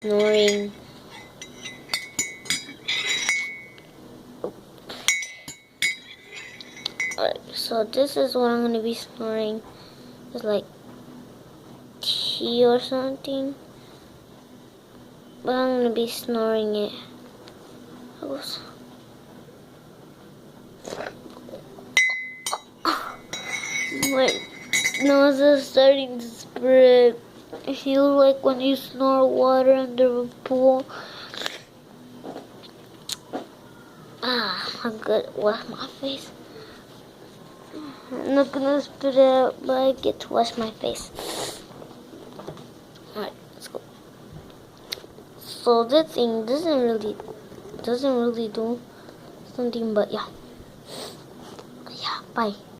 Snoring. Alright, so this is what I'm gonna be snoring. It's like tea or something. But I'm gonna be snoring it. My nose is starting to spread. It feels like when you snore water under a pool. I'm gonna wash my face. I'm not gonna spit it out, but I get to wash my face. Alright, let's go. So this thing doesn't really do something, but yeah. Yeah, bye.